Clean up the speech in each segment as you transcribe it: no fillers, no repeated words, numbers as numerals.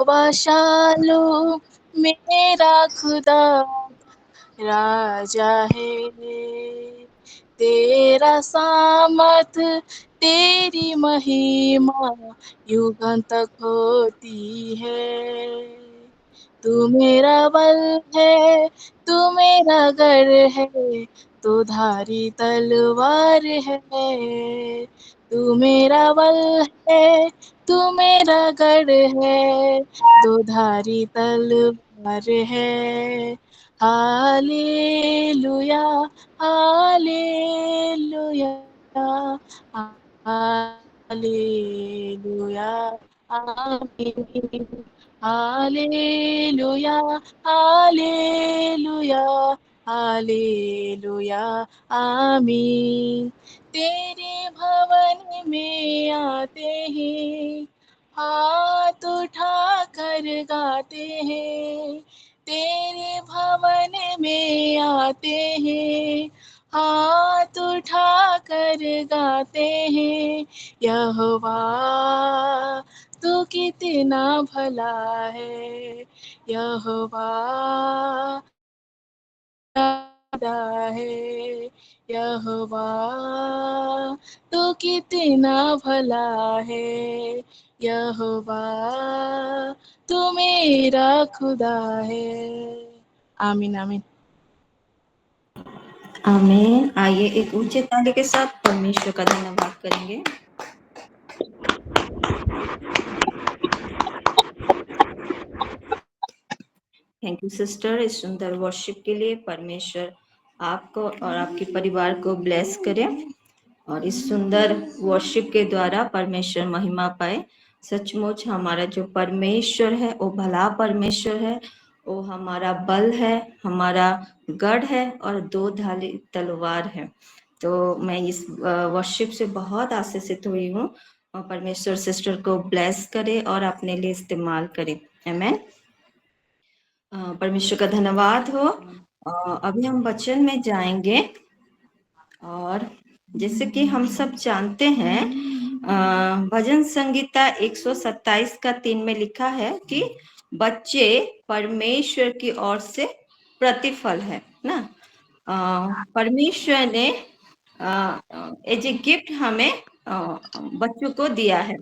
सर्वशालु मेरा खुदा राजा है। तेरा सामर्थ तेरी महिमा युगं तक होती है। तू मेरा बल है, तू मेरा गढ़ है, तू धारी तलवार है। तू मेरा बल है, तू मेरा गढ़ है, दो धारी तलवार है। हालेलुया, हालेलुया, हालेलुया, आमीन। हालेलुया, हालेलुया, हालेलुया, आमीन। तेरे भवन में आते हैं, हाथ उठा कर गाते हैं। तेरे भवन में आते हैं, हाथ उठा कर गाते हैं। यहोवा तू कितना भला है, यहोवा वादा है। यहोवा तू कितना भला है, यहोवा तू मेरा खुदा है। आमीन आमीन। आमीन। आइए एक ऊंचे ताली के साथ परमेश्वर का धन्यवाद करेंगे। थैंक यू सिस्टर इस सुंदर वर्शिप के लिए। परमेश्वर आपको और आपके परिवार को ब्लेस करे और इस सुंदर वर्शिप के द्वारा परमेश्वर महिमा पाए। सचमुच हमारा जो परमेश्वर है वो भला परमेश्वर है, वो हमारा बल है, हमारा गढ़ है और दो धारी तलवार है। तो मैं इस वर्शिप से बहुत आशीषित हुई हूँ। परमेश्वर सिस्टर को ब्लेस करे और अपने लिए इस्तेमाल करे। आमीन। परमेश्वर का धन्यवाद हो। अभी हम वचन में जाएंगे और जैसे कि हम सब जानते हैं भजन संगीता 127 का 3 में लिखा है कि बच्चे परमेश्वर की ओर से प्रतिफल है ना। परमेश्वर ने एज ए गिफ्ट हमें बच्चों को दिया है।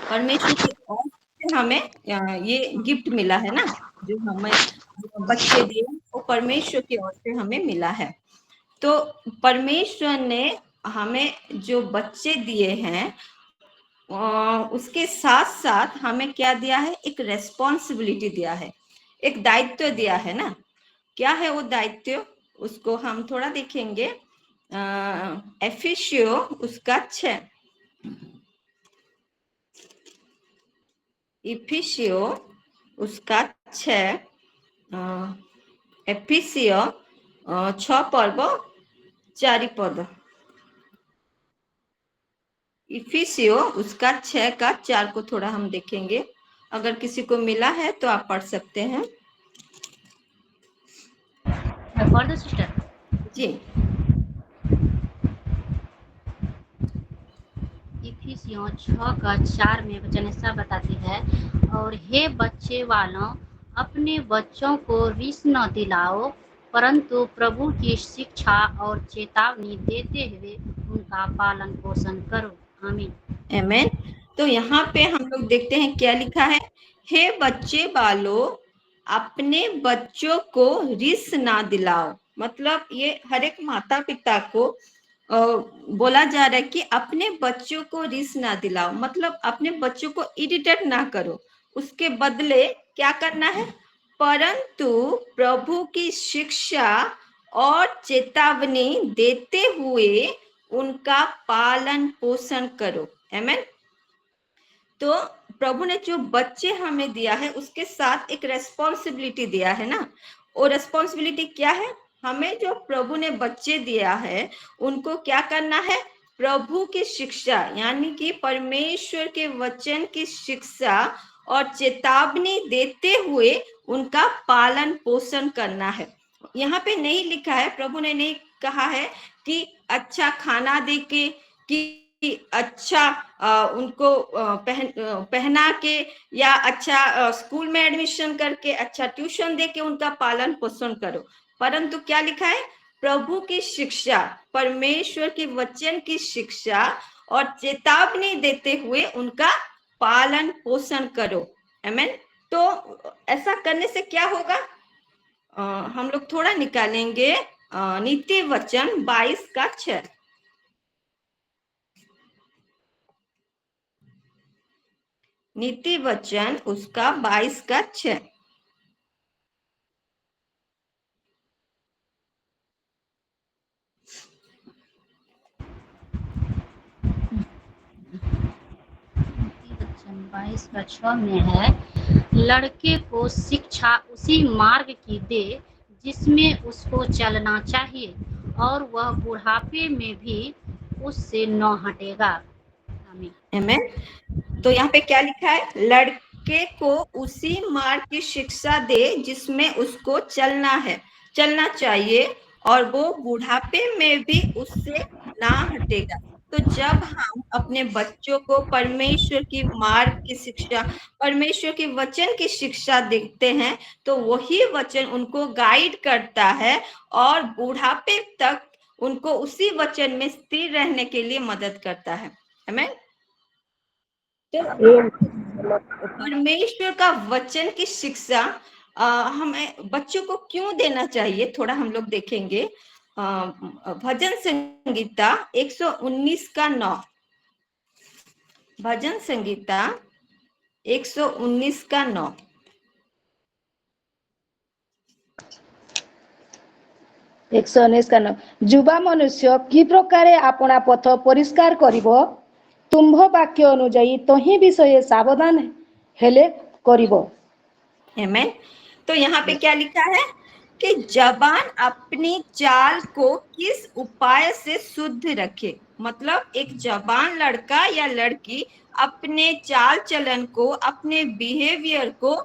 परमेश्वर की ओर से हमें ये गिफ्ट मिला है ना, जो हमें जो बच्चे दिए वो परमेश्वर की ओर से हमें मिला है। तो परमेश्वर ने हमें जो बच्चे दिए हैं उसके साथ साथ हमें क्या दिया है, एक रेस्पॉन्सिबिलिटी दिया है, एक दायित्व दिया है ना। क्या है वो दायित्व, उसको हम थोड़ा देखेंगे। एफिशियो उसका 6, इफिशियो उसका 6, एफिसियो 6 पर्व 4 पद, इफिसियो उसका 6 का 4 को थोड़ा हम देखेंगे। अगर किसी को मिला है तो आप पढ़ सकते हैं। पढ़ दो सिस्टर जी। इफिसियों 6 का 4 में वचन ऐसा बताती है, और हे बच्चे वालों अपने बच्चों को रिस न दिलाओ, परंतु प्रभु की शिक्षा और चेतावनी देते हुए उनका पालन पोषण करो। आमीन। आमीन। तो यहाँ पे हम लोग देखते हैं क्या लिखा है, हे बच्चे बालों अपने बच्चों को रिस ना दिलाओ। मतलब ये हर एक माता पिता को बोला जा रहा है कि अपने बच्चों को रिस ना दिलाओ, मतलब अपने बच्चों को इरिटेट ना करो, उसके बदले क्या करना है, परंतु प्रभु की शिक्षा और चेतावनी देते हुए उनका पालन पोषण करो। आमीन। तो प्रभु ने जो बच्चे हमें दिया है उसके साथ एक रेस्पॉन्सिबिलिटी दिया है ना। और रेस्पॉन्सिबिलिटी क्या है, हमें जो प्रभु ने बच्चे दिया है उनको क्या करना है, प्रभु की शिक्षा यानी कि परमेश्वर के वचन की शिक्षा और चेतावनी देते हुए उनका पालन पोषण करना है। यहाँ पे नहीं लिखा है, प्रभु ने नहीं कहा है कि अच्छा खाना देके कि अच्छा उनको पहना के या अच्छा स्कूल में एडमिशन करके अच्छा ट्यूशन दे के उनका पालन पोषण करो, परंतु क्या लिखा है? प्रभु की शिक्षा, परमेश्वर के वचन की शिक्षा और चेतावनी देते हुए उनका पालन पोषण करो। आमीन। तो ऐसा करने से क्या होगा? हम लोग थोड़ा निकालेंगे नीति वचन 22:6। नीति वचन उसका 22:6। वचन 22:6 में है, लड़के को शिक्षा उसी मार्ग की दे जिसमें उसको चलना चाहिए, और वह बुढ़ापे में भी उससे न हटेगा। आमीन। आमीन। तो यहाँ पे क्या लिखा है? लड़के को उसी मार्ग की शिक्षा दे जिसमें उसको चलना चाहिए, और वो बुढ़ापे में भी उससे ना हटेगा। तो जब हम अपने बच्चों को परमेश्वर की मार्ग की शिक्षा, परमेश्वर के वचन की शिक्षा देते हैं, तो वही वचन उनको गाइड करता है और बुढ़ापे तक उनको उसी वचन में स्थिर रहने के लिए मदद करता है। आमीन। परमेश्वर का वचन की शिक्षा हमें बच्चों को क्यों देना चाहिए, थोड़ा हम लोग देखेंगे। भजन संगीता 119:9। भजन संगीता 119:9। युवा मनुष्य कि प्रकारे अपना पथ परिष्कार करिबो, तुम्भ वाक्य अनुଯାयी तही विषय सावधान हेले करिबो। आमीन। तो यहाँ पे क्या लिखा है कि जवान अपनी चाल को किस उपाय से शुद्ध रखे। मतलब एक जवान लड़का या लड़की अपने चाल चलन को, अपने बिहेवियर को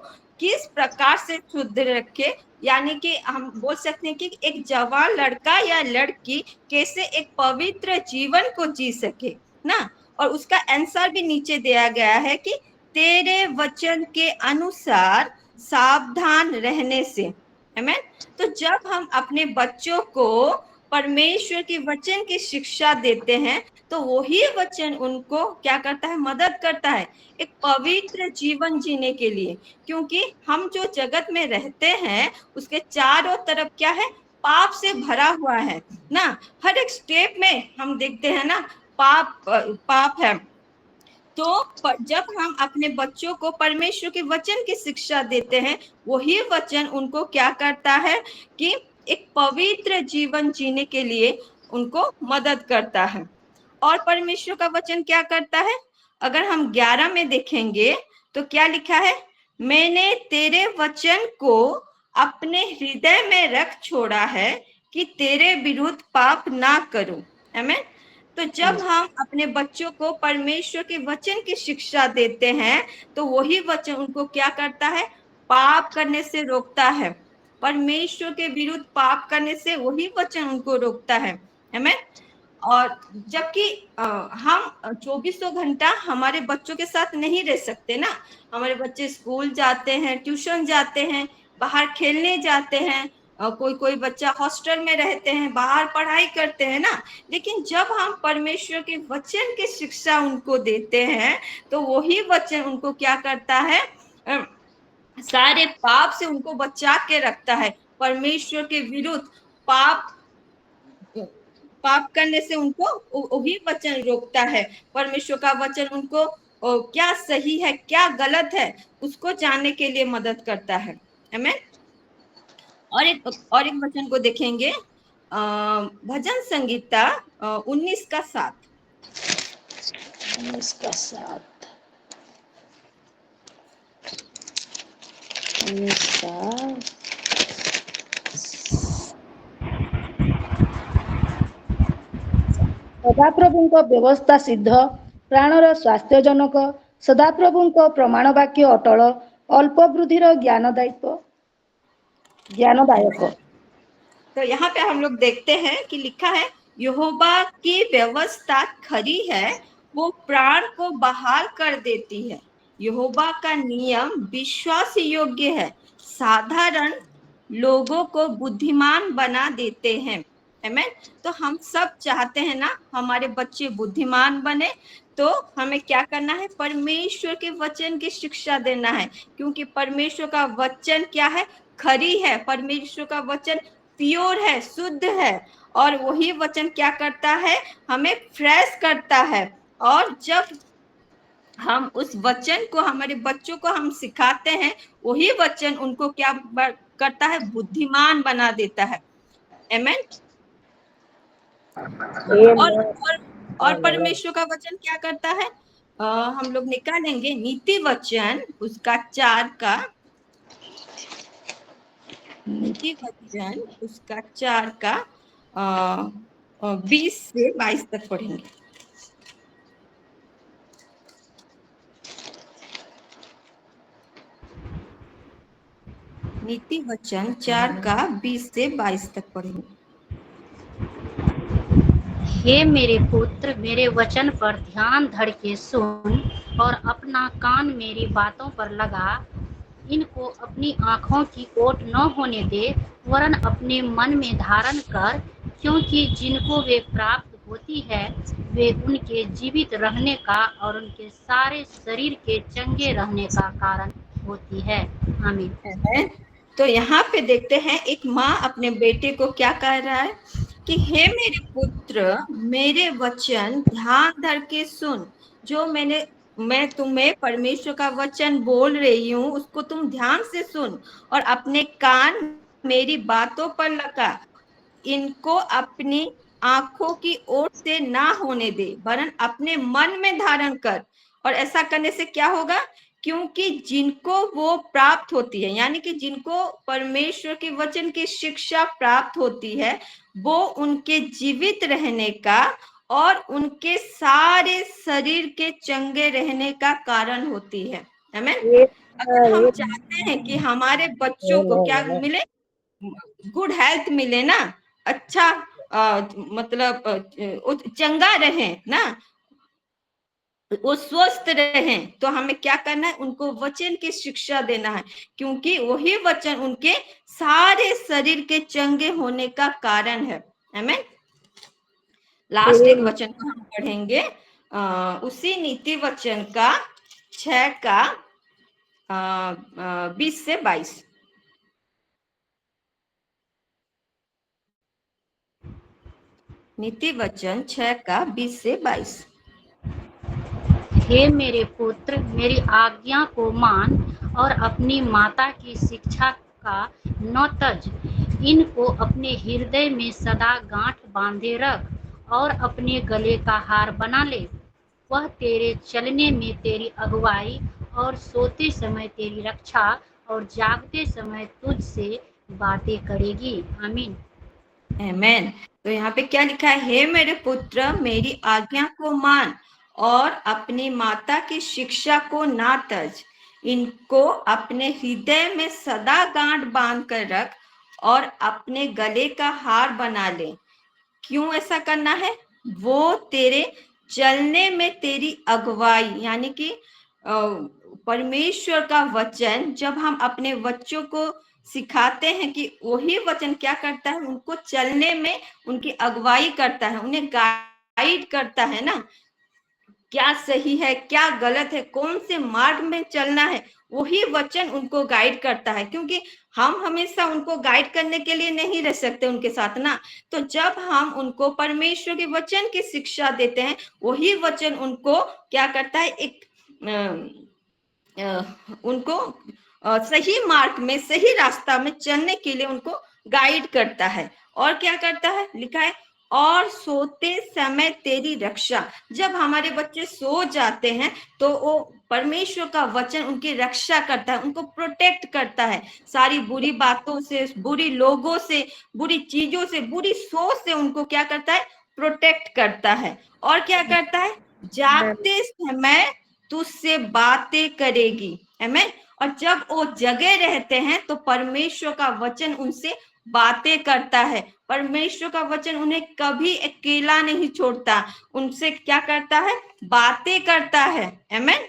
किस प्रकार से शुद्ध रखे, यानी कि हम बोल सकते हैं कि एक जवान लड़का या लड़की कैसे एक पवित्र जीवन को जी सके ना। और उसका आंसर भी नीचे दिया गया है कि तेरे वचन के अनुसार सावधान रहने से। आमीन। तो जब हम अपने बच्चों को परमेश्वर के वचन की शिक्षा देते हैं, तो वही वचन उनको क्या करता है? मदद करता है एक पवित्र जीवन जीने के लिए। क्योंकि हम जो जगत में रहते हैं उसके चारों तरफ क्या है? पाप से भरा हुआ है ना। हर एक स्टेप में हम देखते हैं ना, पाप है। तो जब हम अपने बच्चों को परमेश्वर के वचन की शिक्षा देते हैं, वही वचन उनको क्या करता है कि एक पवित्र जीवन जीने के लिए उनको मदद करता है। और परमेश्वर का वचन क्या करता है? अगर हम 11 में देखेंगे तो क्या लिखा है? मैंने तेरे वचन को अपने हृदय में रख छोड़ा है कि तेरे विरुद्ध पाप ना करूं। आमीन। तो जब हम अपने बच्चों को परमेश्वर के वचन की शिक्षा देते हैं, तो वही वचन उनको क्या करता है? पाप करने से रोकता है। परमेश्वर के विरुद्ध पाप करने से वही वचन उनको रोकता है। आमीन। और जबकि हम 24 घंटा हमारे बच्चों के साथ नहीं रह सकते ना। हमारे बच्चे स्कूल जाते हैं, ट्यूशन जाते हैं, बाहर खेलने जाते हैं, कोई बच्चा हॉस्टल में रहते हैं, बाहर पढ़ाई करते हैं ना। लेकिन जब हम परमेश्वर के वचन की शिक्षा उनको देते हैं, तो वही वचन उनको क्या करता है? सारे पाप से उनको बचा के रखता है। परमेश्वर के विरुद्ध पाप करने से उनको वही वचन रोकता है। परमेश्वर का वचन उनको क्या सही है क्या गलत है उसको जानने के लिए मदद करता है। आमीन। और एक वचन को देखेंगे, भजन संगीता 19:7। 19:7। सदाप्रभुଙ୍କ ବ୍ୟବସ୍ଥା ସିଦ୍ଧ, ପ୍ରାଣର ସ୍ୱାସ୍ଥ୍ୟଜନକ। ସଦାପ୍ରଭୁଙ୍କ ପ୍ରମାଣ ବାକ୍ୟ ଅଟଳ, ଅଳ୍ପ ବୃଦ୍ଧିର ज्ञानदायक। तो यहाँ पे हम लोग देखते हैं कि लिखा है, यहोवा की व्यवस्था खरी है वो प्राण को बहाल कर देती है। यहोवा का नियम विश्वास योग्य है, साधारण लोगों को बुद्धिमान बना देते हैं। आमीन। तो हम सब चाहते हैं ना हमारे बच्चे बुद्धिमान बने, तो हमें क्या करना है? परमेश्वर के वचन की शिक्षा देना है, क्योंकि परमेश्वर का वचन क्या है? खरी है। परमेश्वर का वचन प्योर है, शुद्ध है, और वही वचन क्या करता है? हमें फ्रेश करता है। और जब हम उस वचन को हमारे बच्चों को हम सिखाते हैं, वही वचन उनको क्या करता है? बुद्धिमान बना देता है। आमीन। और परमेश्वर का वचन क्या करता है? हम लोग निकालेंगे नीति वचन उसका 4 का 20 से 22 तक पढ़ेंगे। नीति वचन 4 का 20 से 22 तक पढ़ेंगे। हे मेरे पुत्र, मेरे वचन पर ध्यान धर के सुन और अपना कान मेरी बातों पर लगा। इनको अपनी आँखों की ओट न होने दे, वरन अपने मन में धारण कर, क्योंकि जिनको वे प्राप्त होती है वे उनके जीवित रहने का और उनके सारे शरीर के चंगे रहने का कारण होती है। आमीन। तो यहाँ पे देखते हैं एक माँ अपने बेटे को क्या कह रहा है कि हे मेरे पुत्र, मेरे वचन ध्यान धर के सुन। जो मैं तुम्हें परमेश्वर का वचन बोल रही हूँ उसको तुम ध्यान से सुन और अपने कान मेरी बातों पर लगा। इनको अपनी आंखों की ओर से ना होने दे, वरन अपने मन में धारण कर। और ऐसा करने से क्या होगा? क्योंकि जिनको वो प्राप्त होती है, यानी कि जिनको परमेश्वर के वचन की शिक्षा प्राप्त होती है, वो उनके जीवित रहने का और उनके सारे शरीर के चंगे रहने का कारण होती है। आमीन। अगर हम चाहते हैं कि हमारे बच्चों को क्या मिले? गुड हेल्थ मिले ना, अच्छा मतलब चंगा रहे ना, वो स्वस्थ रहें, तो हमें क्या करना है? उनको वचन की शिक्षा देना है, क्योंकि वही वचन उनके सारे शरीर के चंगे होने का कारण है। आमीन। लास्ट एक वचन को हम पढ़ेंगे, उसी नीति वचन का 6 का 20 से 22। नीति वचन 6 का 20 से 22। हे मेरे पुत्र, मेरी आज्ञा को मान और अपनी माता की शिक्षा का न तज। इनको अपने हृदय में सदा गांठ बांधे रख और अपने गले का हार बना ले। वह तेरे चलने में तेरी अगुवाई और सोते समय तेरी रक्षा और जागते समय तुझसे बातें करेगी। आमीन। आमीन। तो यहाँ पे क्या लिखा है? हे मेरे पुत्र, मेरी आज्ञा को मान और अपनी माता की शिक्षा को ना तज। इनको अपने हृदय में सदा गांठ बांध कर रख और अपने गले का हार बना ले। क्यों ऐसा करना है? वो तेरे चलने में तेरी अगुवाई, यानी कि परमेश्वर का वचन जब हम अपने बच्चों को सिखाते हैं कि वही वचन क्या करता है? उनको चलने में उनकी अगुवाई करता है, उन्हें गाइड करता है ना, क्या सही है क्या गलत है, कौन से मार्ग में चलना है, वही वचन उनको गाइड करता है। क्योंकि हम हमेशा उनको गाइड करने के लिए नहीं रह सकते उनके साथ ना, तो जब हम उनको परमेश्वर के वचन की शिक्षा देते हैं, वही वचन उनको क्या करता है? उनको सही मार्ग में, सही रास्ता में चलने के लिए उनको गाइड करता है। और क्या करता है? लिखा है और सोते समय तेरी रक्षा। जब हमारे बच्चे सो जाते हैं तो वो परमेश्वर का वचन उनकी रक्षा करता है, उनको प्रोटेक्ट करता है, सारी बुरी बातों से, बुरी लोगों से, बुरी चीजों से, बुरी सोच से उनको क्या करता है? प्रोटेक्ट करता है। और क्या करता है? जागते समय तुझसे बातें करेगी। आमीन। और जब वो जगे रहते हैं तो परमेश्वर का वचन उनसे बातें करता है। परमेश्वर का वचन उन्हें कभी अकेला नहीं छोड़ता, उनसे क्या करता है, बातें करता है। आमीन।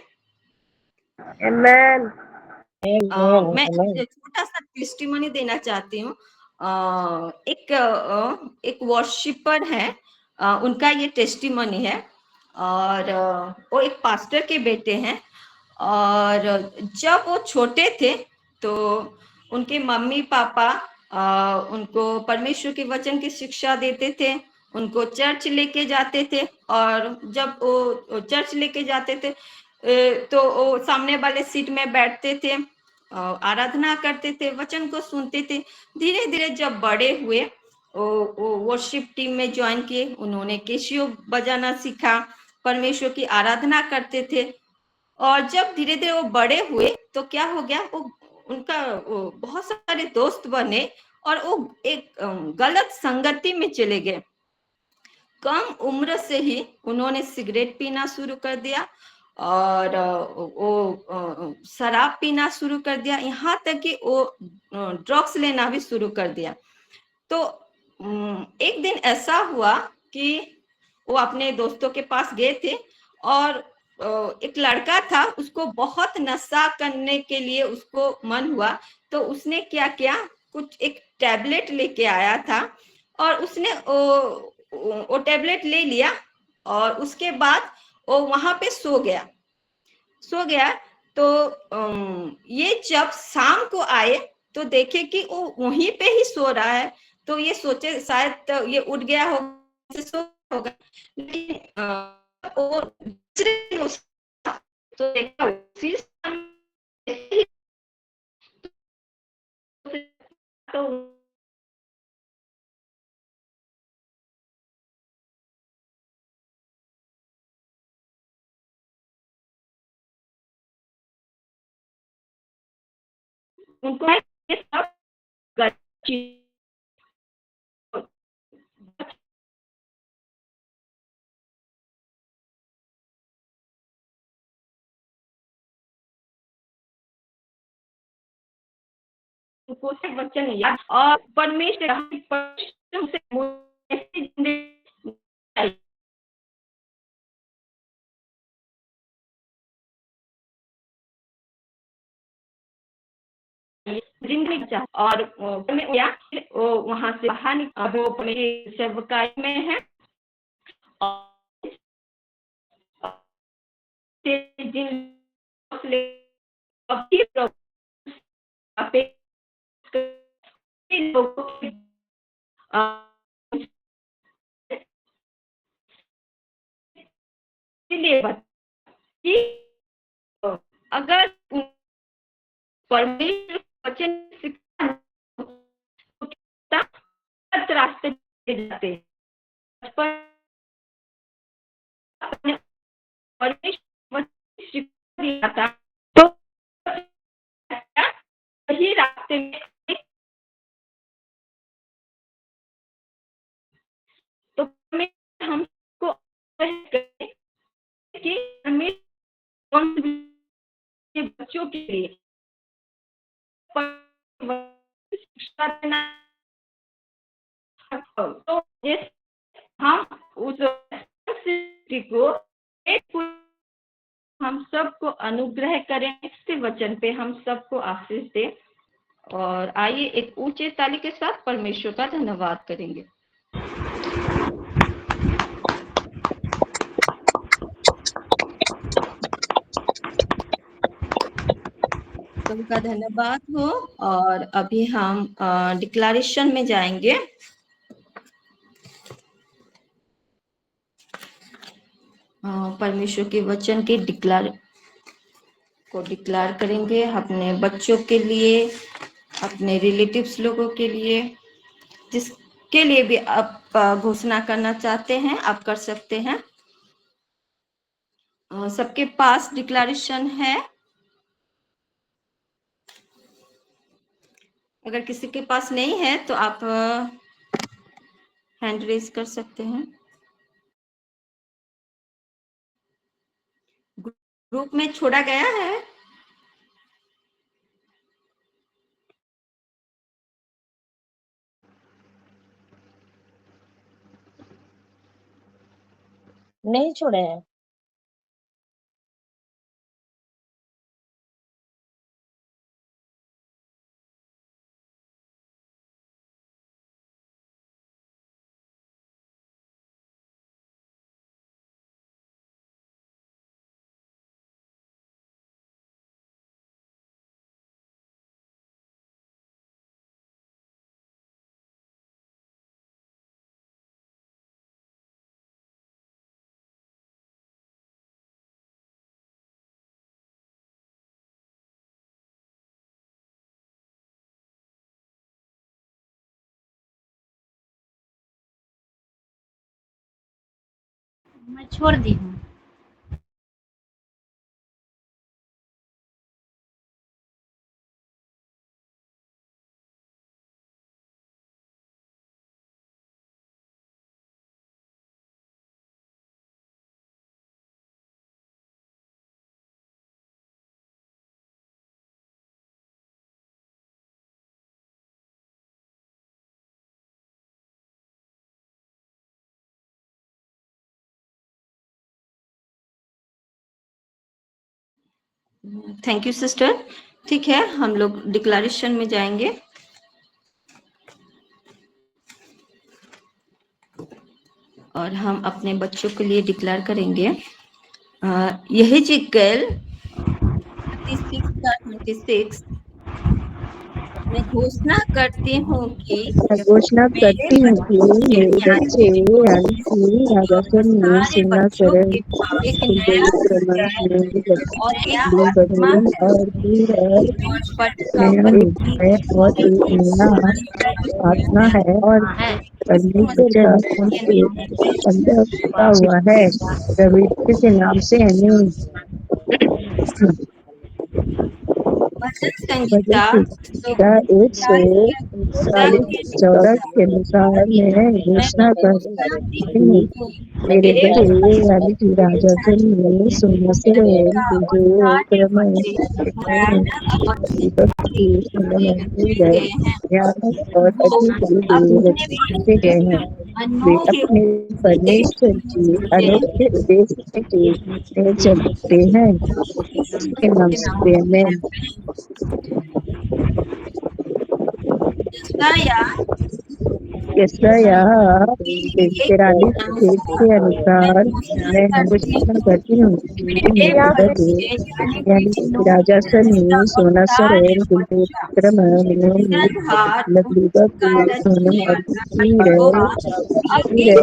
Amen. मैं Amen. छोटा सा टेस्टिमनी देना चाहती हूँ। एक वर्शिपर है, उनका ये टेस्टिमनी है, और वो एक पास्टर के बेटे हैं। और जब वो छोटे थे तो उनके मम्मी पापा उनको परमेश्वर के वचन की शिक्षा देते थे, उनको चर्च लेके जाते थे। और जब वो चर्च लेके जाते थे तो वो सामने वाले सीट में बैठते थे, आराधना करते थे, वचन को सुनते थे। धीरे धीरे जब बड़े हुए वो वर्शिप टीम में ज्वाइन किए, उन्होंने कैसियो बजाना सीखा, परमेश्वर की आराधना करते थे। और जब धीरे धीरे वो बड़े हुए तो क्या हो गया, वो बहुत सारे दोस्त बने और वो एक गलत संगति में चले गए। कम उम्र से ही उन्होंने सिगरेट पीना शुरू कर दिया और वो शराब पीना शुरू कर दिया, यहाँ तक कि वो ड्रग्स लेना भी शुरू कर दिया। तो एक दिन ऐसा हुआ कि वो अपने दोस्तों के पास गए थे और एक लड़का था, उसको बहुत नशा करने के लिए उसको मन हुआ, तो उसने क्या किया, कुछ एक टैबलेट लेके आया था और उसने वो टैबलेट ले लिया और उसके बाद वो वहां पे सो गया। तो ये जब शाम को आए तो देखे कि वो वहीं पे ही सो रहा है, तो ये सोचे शायद तो ये उठ गया होगा, सो होगा। लेकिन वो दूसरे दिन तो देखा उसी समय तो उनको ये सब गलत चीज उनको से वचन याद और परमेश्वर से ऐसी जिंदगी जिंदगी चाह और वो वहां से बाहर वो अपने सेवकाई में है और जिन अभी लोगों के इसलिए कि अगर परमेश्वर वचन शिक्षा गलत रास्ते जाते हैं, परमेश्वर शिक्षा दिया था तो सही रास्ते में तो हमको कि हमें बच्चों के लिए शिक्षा देना, तो हम उस को हम सबको अनुग्रह करें, इसके वचन पे हम सबको आशीष दे। और आइए एक ऊंचे ताली के साथ परमेश्वर का धन्यवाद करेंगे। सबका धन्यवाद हो। और अभी हम डिक्लेरेशन में जाएंगे। परमेश्वर के वचन के डिक्लेयर करेंगे अपने बच्चों के लिए, अपने रिलेटिव्स लोगों के लिए, जिसके लिए भी आप घोषणा करना चाहते हैं आप कर सकते हैं। सबके पास डिक्लेरेशन है? अगर किसी के पास नहीं है तो आप हैंड रेज कर सकते हैं। ग्रुप में छोड़ा गया है। नहीं छोड़े हैं। मैं छोड़ दी हूँ। Thank you sister. ठीक है, हम लोग डिक्लेरेशन में जाएंगे। और हम अपने बच्चों के लिए डिक्लेयर करेंगे। यहेजकेल 36:26 मैं घोषणा करती हूँ कि मैं घोषणा मेरे करती हूँ कि बच्चे मेरे बच्चे यानी यानी कि राजासन में सारे बच्चों सिन्नाकरण के एक नया और एक आत्मा बदन है और और धीरज नया पटकावती है और एक नया आत्मा है और हाँ है। परमेश्वर का उनके अंदर पड़ा हुआ है। प्रवृत्ति के नाम से हमें भजन भजन संहिता संहिता 114 के अनुसार मैं घोषणा करती हूँ मेरे बच्चे यानी कि राजा में सोमेश्वर और जो क्रम विभक्ति संबंधी है ज्ञान और अधिक रचे गए हैं। वे अपने परमेश्वर की अनोखे उद्देश्य के चलते हैं। इसके नाम से मैं यशाया 43 के अनुसार मैं घोषणा करती हूँ कि मेरे बच्चे यानी कि राजासन में सोनासर और गुलपुत्र में लगभग सोनम और हीरे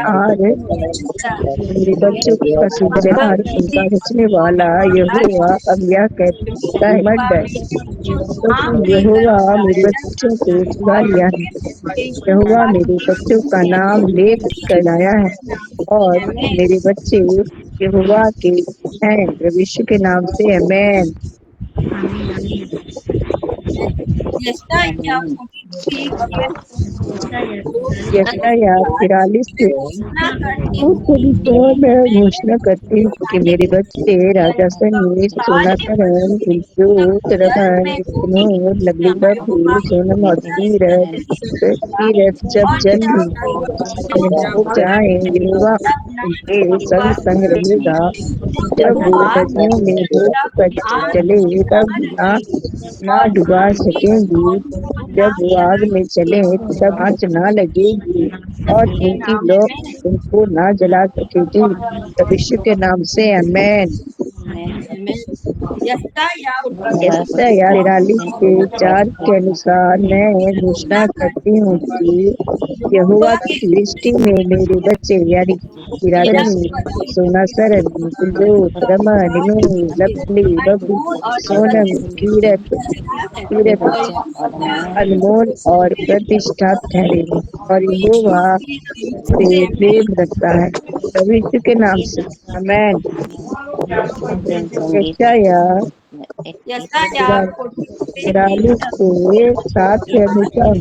और मेरे बच्चों का सुधार उनका रचने वाला यहोवा अब यह कहता है मत डर, क्योंकि यहोवा मेरे बच्चों को छुड़ा लिया है। यहोवा मेरे बच्चों का नाम लेख कर लाया है और मेरे बच्चे यहोवा के हैं। प्रभु के नाम से आमीन। यशाया 43 के अनुसार मैं घोषणा करती हूँ कि मेरे बच्चे राजासन में सोनाकरण लगली बबली सोनम और तीरथ जब जल हो जाए यहोवा उनके संग संग रहेगा। जब वो नदियों में डूब कर चले तब ना डुबा सकेंगी। जब वो आग में चले तब आँच ना लगेगी और उनकी लौ उनको ना जला सकेगी। भविष्य के नाम से आमीन। यशाया यशाया 43 के 4 के अनुसार मैं घोषणा करती हूँ कि यहोवा की दृष्टि में मेरे बच्चे यानी सोना सरन कुंजोत रमन लवली बबली सोनम कीरत अनमोल और प्रतिष्ठा ठहरे और यहोवा से प्रेम रखता है। भविष्य के नाम से आमीन। यशाया 43 के 7 के अनुसार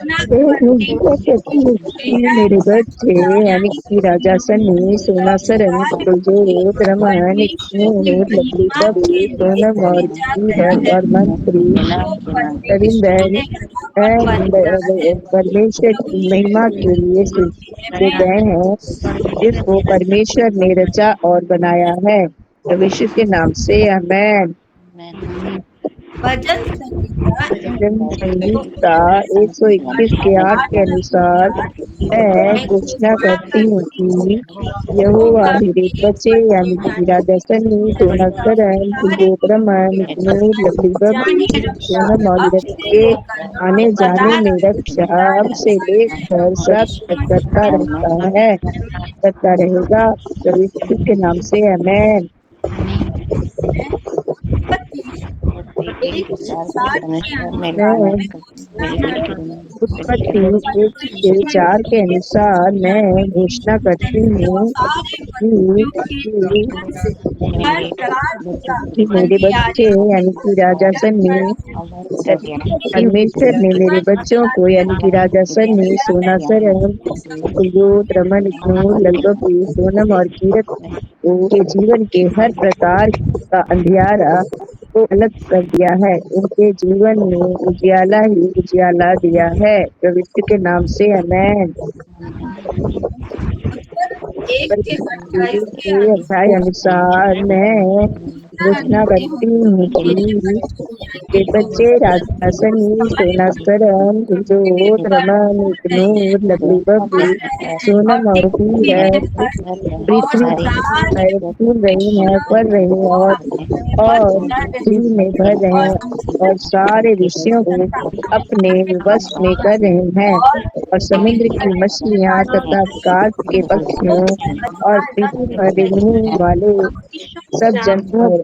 कहती हूँ कि मेरे बच्चे यानी कि राजा सनी, सोना सरन, कुलजोत, रमन, नूर, लवली, बबली, सोनम और कीरत और मंत्री रविंदर परमेश्वर की महिमा के लिए सृजे गए हैं, जिसको परमेश्वर ने रचा और बनाया है। प्रभु के नाम से आमेन। भजन संहिता भजन संगीता 121 के 8 के अनुसार मैं घोषणा करती हूँ कि यहोवा मेरे बच्चे यानी कि राजा सन्नी, सोना सरन, कुलदीप रमन, नूर, लवली बबली, सोनम और कीरत के आने जाने में रक्षा अब से लेकर सब तक करता रहेगा। प्रभु यीशु के नाम से आमेन। मैं उत्पत्ति 1 से 4 के अनुसार मैं घोषणा करती हूँ कि मेरे बच्चे यानी कि राजा सन्नी, परमेश्वर ने मेरे बच्चों को यानी कि राजा सन्नी, सोना सरन, कुलदीप रमन, नूर, ललबबली, सोनम और कीरत के जीवन के हर प्रकार का अंधियारा को अलग कर दिया है। उनके जीवन में उजियाला ही उजियाला दिया है। प्रभु के नाम से आमेन। एक के 28 के अध्याय अनुसार मैं घोषणा करती हूँ कि के बच्चे राजा सनी, सोना सरन, कुलजोत, रमन, नूर, लवली बबली, सोनम और कीरत पृथ्वी पर घूम रही हैं, पढ़ रही हैं और पृथ्वी में भर रहे हैं और सारे विषयों को अपने वश में कर रहे हैं और समुद्र की मछलियां तथा आकाश के पक्षियों और पृथ्वी पर रेंगने वाले सब जंतुओं पर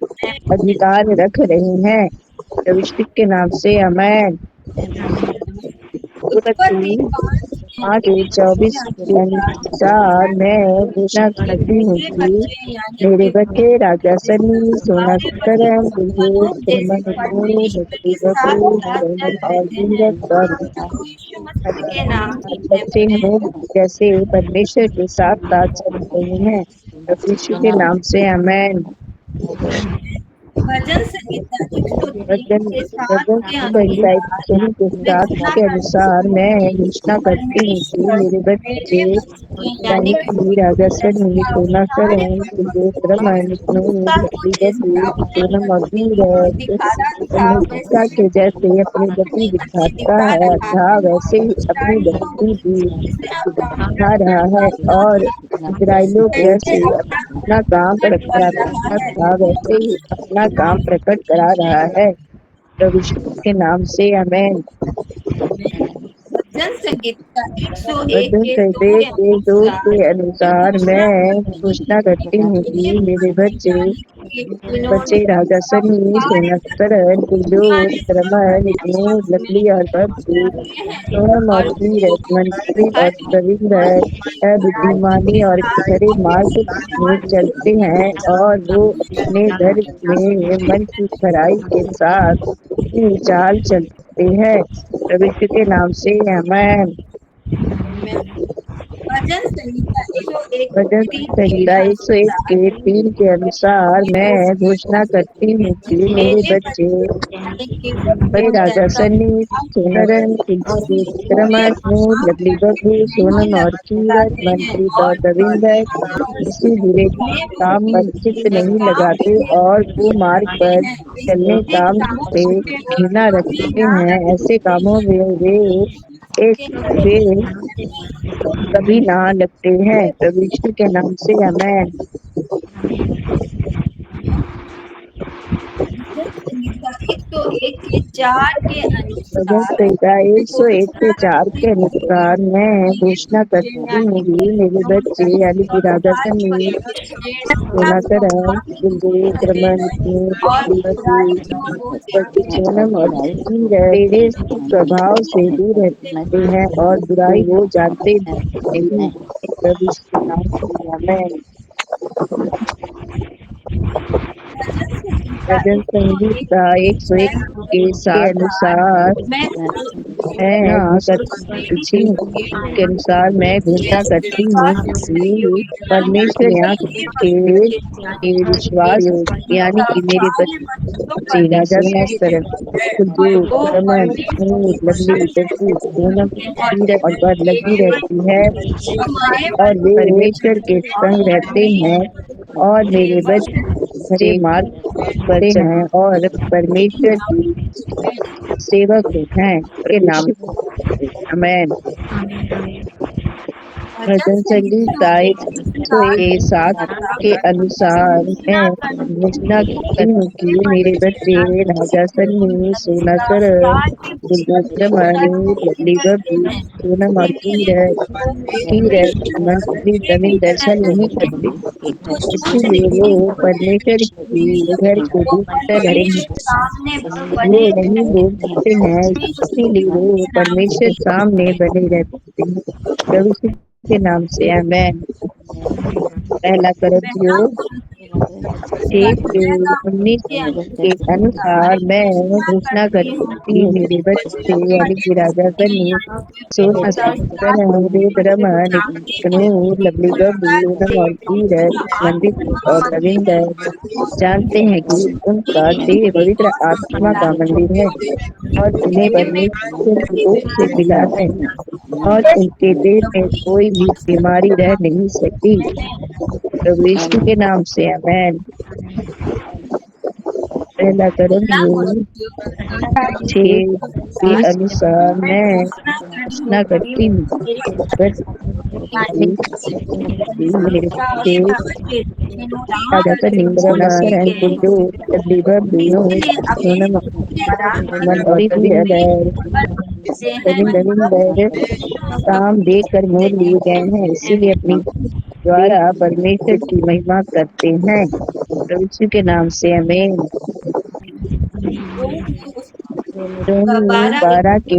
अधिकार रख रहे हैं। प्रभु के नाम से आमेन। उत्पत्ति 5:24 के अनुसार मैं घोषणा करती हूँ कि मेरे बच्चे राजा सनी, सोना सरन, कुलदीप रमन, नूर, लवली बबली, सोनम और कीरत और के नाम बच्चे हम जैसे परमेश्वर के साथ साथ चल रहे हैं। प्रभु यीशु के नाम से आमेन। भजन संहिता 103 वचन के 7 वचन के संहिता अनुसार 103 के 7 के अनुसार मैं घोषणा करती हूँ कि मेरे बच्चे यानी कि राजा सनी, सोना सरन, कुलदीप रमन, नूर, लवली बबली, सोनम और कीरत परमेश्वर के जैसे अपनी गति दिखाता है था, वैसे ही अपनी गति भी दिखा रहा है और इजराइलों जैसे अपना काम प्रकट कराता था, वैसे ही अपना काम प्रकट करा रहा है। प्रभु के नाम से आमेन। भजन संहिता 101 वचन के 2 संहिता के के 2 अनुसार के अनुसार मैं घोषणा करती हूँ कि मेरे बच्चे राजा सनी, सोना सरन, कुलजोत, रमन, नूर, लवली और बबली, सोनम और कीरत, मनप्रीत और रविंदर बुद्धिमानी और खरे मार्ग में चलते हैं और वो अपने घर में मन की खराई के साथ अपनी चाल चलते हैं। प्रभु के नाम से आमेन। भजन संहिता 101 भजन संहिता 101 के 3 के अनुसार मैं घोषणा करती हूँ कि मेरे बच्चे राजा सनी, सोनरन, कुलदीप रमन, नूर, लवली बबली, सोनम और कीरत, मनप्रीत और रविंदर किसी बुरे काम पर चित्त नहीं लगाते और वो मार्ग पर चलने काम से घृणा रखते हैं। ऐसे कामों में वे कभी ना लगते हैं। प्रभु यीशु के नाम से आमेन। तो 101 के 4 के भजन अनुसार संहिता 101 के 4 के अनुसार मैं घोषणा करती हूँ कि मेरे बच्चे यानी कि राजा सनी, सोना सरन, कुलदीप रमन, सोनम और टेढ़े स्वभाव से दूर रहते हैं और बुराई को जानते नहीं। प्रभु के नाम से आमेन। भजन संहिता 101 के अनुसार मैं करती हूँ के अनुसार मैं घोषणा करती हूँ कि परमेश्वर के विश्वास यानी कि मेरे बच्चे राजा सरन कुलदीप रमन नूर लवली दर्शी सोनम सीरत और पर लगी रहती है और वे परमेश्वर के संग रहते हैं और मेरे बच्चे मार्ग पर हैं और परमेश्वर की सेवक हैं के नाम से आमेन। भजन संगीता 101 के अनुसार मैं घोषणा करती हूँ कि मेरे बच्चे राजा सन्नी सोना सरन कुलदीप रमन लवली बबली सोनम और कीरत मंत्री जमीन दर्शन नहीं करते, इसीलिए वो परमेश्वर की घर के भीतर रहेंगे। वो नहीं बोलते हैं, इसीलिए वो परमेश्वर सामने बने रहते हैं। प्रभु यीशु के नाम से आमेन। पहला करंथियों 6:19 के अनुसार मैं घोषणा करती हूँ मेरे बच्चे यानी कि राजा सन्नी सोना वेद रमन कनूर लवली बबली पूनम और कीरत मंदिर और रविंदर जानते हैं कि उनका देह पवित्र आत्मा का मंदिर है और उन्हें परमेश्वर की ओर से मिला है और उनके देह में कोई भी बीमारी रह नहीं सकती। प्रभु यीशु के नाम से आमेन। पहला करंथियों 6 के अनुसार मैं घोषणा करती हूँ मेरे बच्चे राजा सोना सरन कुल्लू लवली बबली सोनम मंत्री रविंदर काम देकर मोल लिए गए हैं, इसीलिए अपनी द्वारा परमेश्वर की महिमा करते हैं। प्रभु यीशु के नाम से आमेन। रोमी 12 के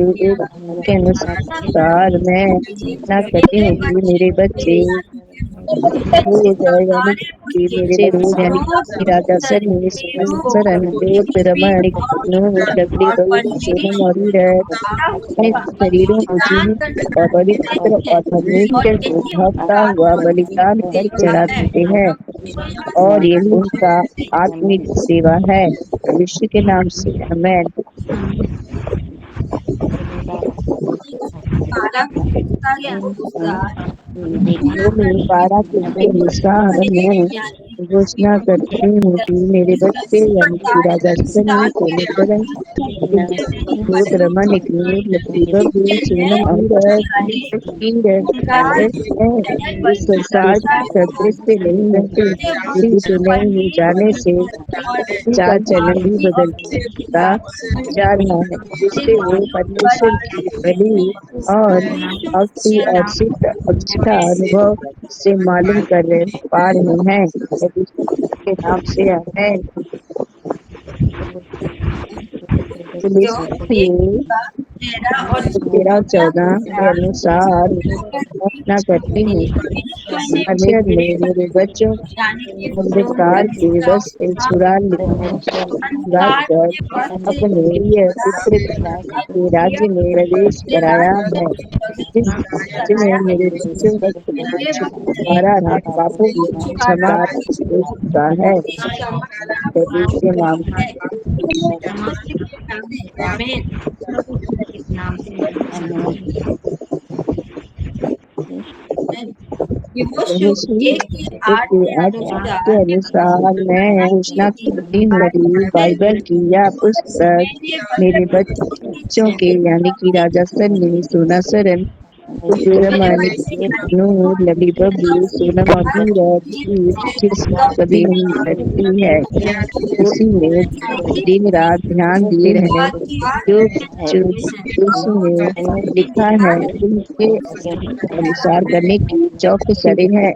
अनुसार मैं घोषणा करती हूँ कि मेरे बच्चे यानी कि मेरे रोज यानी कि राजा सन्नी सरन देव रमन नूर लवली बबली सोनम और अपने शरीरों को जीवित और पवित्र और परमेश्वर को भागता हुआ बलिदान कर चढ़ाते हैं और ये उनका आत्मिक सेवा है। विश्व के नाम से आमेन। रोमी 12 के अनुसार मैं घोषणा करती हूँ कि मेरे बच्चे यानी कि राजा सन्नी सोना सरन दूध रमन लवली बबली सोनम इस संसार का दृश्य नहीं रहते, बुद्धि से नहीं जाने से चाल चलन भी बदलता जा रहा है, जिससे वो परमेश्वर की बलि और भक्ति और सिद्ध अक्षता अनुभव से मालूम कर पा रहे हैं। के नाम से आमेन। 13-14 के अनुसार घोषणा करती हूँ परमेश्वर ने मेरे बच्चों अंधकार के वश से छुड़ा कर अपने प्रिय पुत्र के राज्य में प्रवेश कराया है, जिसमें मेरे बच्चों का छुटकारा पापों की क्षमा हो चुका है। प्रभु के नाम के अनुसार मैं घोषणा करती हूँ कि बाइबल की यह पुस्तक मेरे बच्चों के यानी कि राजा सन्नी सोना सरन रमन नूर लवली बबली सोनम और कभी नहीं करती है, उसी में दिन रात ध्यान दिए रहने जो में लिखा है उनके अनुसार करने की चौकसी करे है,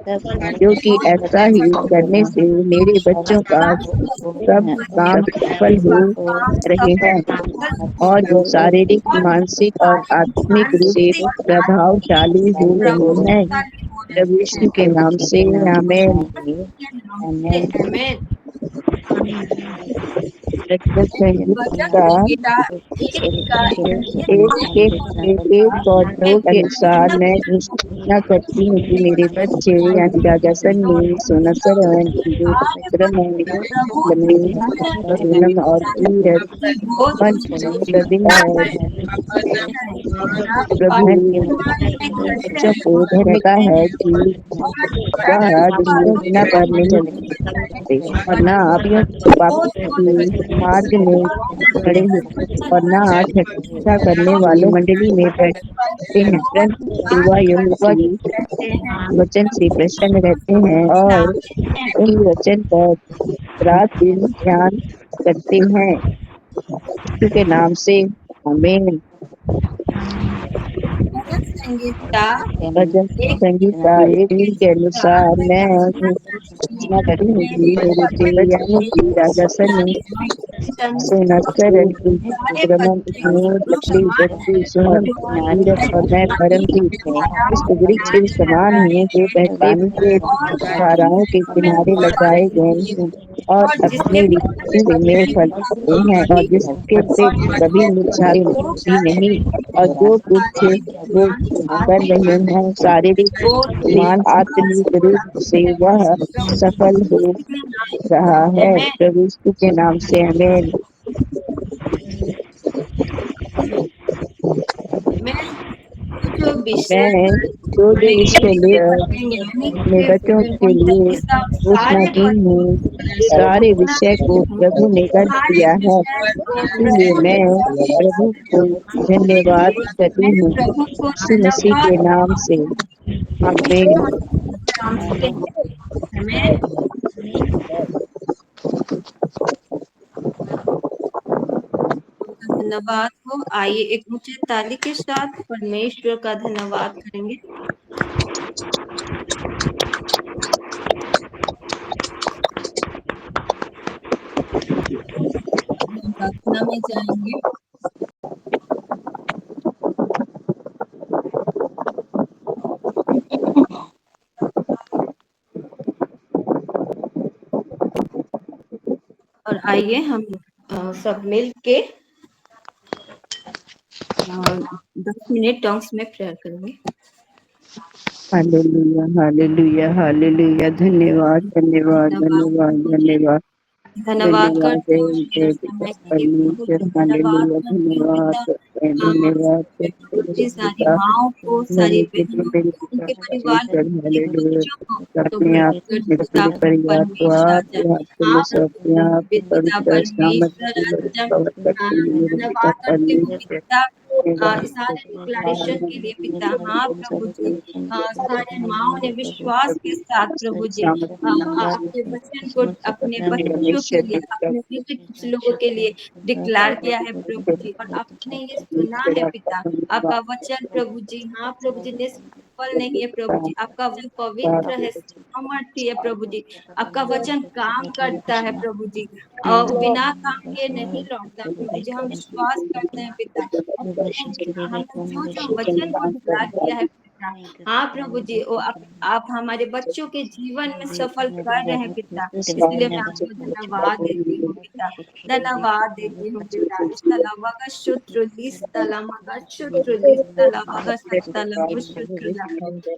क्योंकि ऐसा ही करने से मेरे बच्चों का सब काम सफल हो रहे हैं और वो शारीरिक मानसिक और आत्मिक रूप से प्रभावशाली हो रहे हैं। प्रभु यीशु के नाम से आमेन। प्रकृत संगीत का गीता एक और दो के अनुसार मैं घोषणा करती हूँ कि मेरे बच्चे यानी राजा सन्नी, सोना सरन, रमन, लम्मी, पूनम और कीरत मंच प्रदीप प्रभु बच्चों को कहता है कि वह दुष्टों पर नहीं चलते और न पाप की मार्ग में खड़े होते और न ठट्ठा करने वालों मंडली में बैठते हैं, परंतु युवा युवती वचन से प्रसन्न रहते हैं और उन वचन पर रात दिन ध्यान करते हैं। यीशु के नाम से आमीन। भजन संगीता एक के अनुसार मैं घोषणा करती हूँ कि मेरे बच्चे यानी कि राजा सन्नी, सोना सरन, रमन, लकड़ी, बच्ची, सोहन, कीरत और मैं परमजीत इस वृक्ष के समान हूँ जो पानी के धाराओं के किनारे लगाए गए हैं और अपनी ऋतु से मेल फलते हैं और जिसके पेड़ कभी मुरझाते भी नहीं और जो कुछ वो कर रहे हैं शारीरिक आत्मिक रूप से वह सफल हो रहा है। प्रभु यीशु के नाम से आमीन। मैं जो विषय अपने बच्चों के लिए घोषणा की हूँ सारे विषय को प्रभु ने कर दिया है, इसलिए मैं प्रभु को धन्यवाद करती हूँ यीशु मसीह के नाम से आमीन। धन्यवाद हो। आइए एक ऊंचे ताली के साथ परमेश्वर का धन्यवाद करेंगे। प्रार्थना में जाएंगे। और आइए हम सब मिल के 10 मिनट टॉन्ग्स में प्रेयर करेंगे। Hallelujah hallelujah hallelujah. धन्यवाद धन्यवाद धन्यवाद धन्यवाद धन्यवाद करते हैं परमेश्वर। हालेलुया धन्यवाद धन्यवाद सारी माओं को, सारी बहनों को, उनके परिवार अपने आप मेरे पूरे परिवार को आप में सौंपते हैं। आप पवित्र कवर करते हैं मेरे पिता परमेश्वर। सारे डिक्लेरेशन के लिए पिता, हाँ प्रभु जी, सारे माओं ने विश्वास के साथ प्रभु जी आपके वचन को अपने बच्चों के लिए, अपने कुछ लोगों के लिए डिक्लेयर किया है प्रभु जी, और आपने ये सुना है पिता। आपका वचन प्रभु जी, हाँ प्रभु जी, निष्फल नहीं है प्रभु जी, आपका वचन पवित्र है, सामर्थ्य है प्रभु जी, आपका वचन काम करता है प्रभु जी, और बिना काम के नहीं लौटता प्रभु जी। हम विश्वास करते हैं पिता, हम जो वचन को डिक्लेयर किया है पिता, हाँ प्रभु जी, वो आप हमारे बच्चों के जीवन में सफल कर रहे हैं पिता, इसलिए मैं आपको धन्यवाद देती हूँ पिता, धन्यवाद देती हूँ पिता। इस तलावा का शत्रु लिस तलामा शत्रु लिस तलावा का सत्तला शत्रु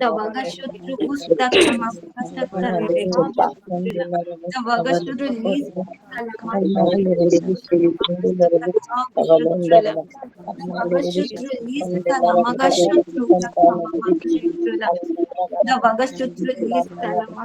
तवागा शत्रु उस तक समाप्त सत्तला रे हाँ तवागा शत्रु लिस तलामा शत्रु लिस तलामा शत्रु तवागा शत्रु लिस तलामा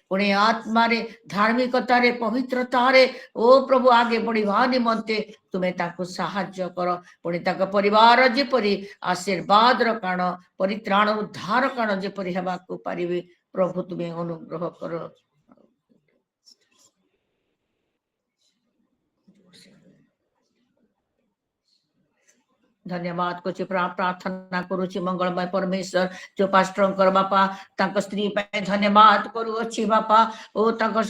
पुणे आत्मारे धार्मिकतारे पवित्रतारे ओ प्रभु आगे बढ़िया निमंते तुम्हें ताको साहाय्य कर पुणे ताको परिवार जेपरी आशीर्वाद कारण परित्राण उद्धार कारण जेपरी हेबाकु पारिबे प्रभु तुम्हें अनुग्रह कर। धन्यवाद को प्रार्थना करुची मंगलमय परमेश्वर जो पास्टर बापा तांको स्त्री पे धन्यवाद करू अच्छी बापा ओ तांको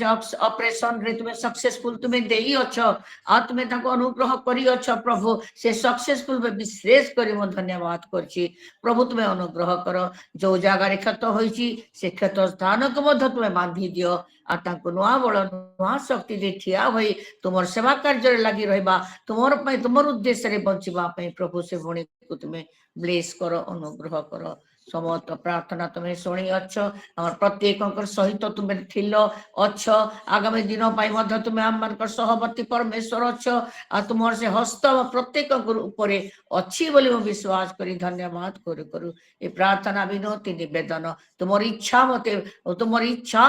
ऑपरेशन रे तुम्हें सक्सेसफुल तुम्हें देई अछ आ तुम्हें तांको अनुग्रह करी अछ प्रभु से सक्सेसफुल में विशेष करी मो धन्यवाद करछी प्रभु तुम्हें अनुग्रह कर जो जगह रे क्षत होईची से क्षत स्थान को मध्य तुम्हें बांधी दियो आ तांको नुआ बळ नुआ शक्ति दे ठिया होई तुमर सेवा कार्य रे लागि रहबा तुमर पे तुमर उद्देश्य रे बंचिबा पे प्रभु से भणी को तुम्हें ब्लेस करो अनुग्रह करो समस्त प्रार्थना तुम्हें शुणी अच्छ और प्रत्येक सहित तुम्हें थिलो अच्छ आगामी दिनों पाई मध्य तुम्हें आम मानकर सहवर्ती परमेश्वर अच्छ आ तुमर से हस्त प्रत्येक ऊपर अच्छी बोली मो विश्वास करी धन्यवाद करू करू ये प्रार्थना विनती निवेदन तुमर इच्छा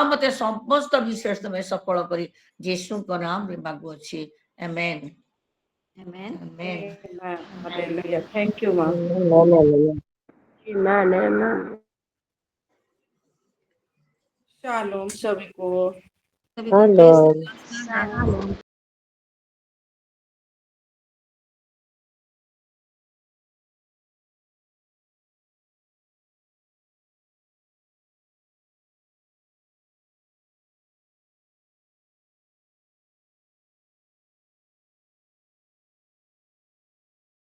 मते समस्त विशेष तुम्हें सफल करी यीशु को नाम रे मांगु अछि आमेन। Amen. Amen. Hallelujah. Thank you, ma'am. Amen. Amen. Shalom सभी को। सभी को praise the Lord. Shalom.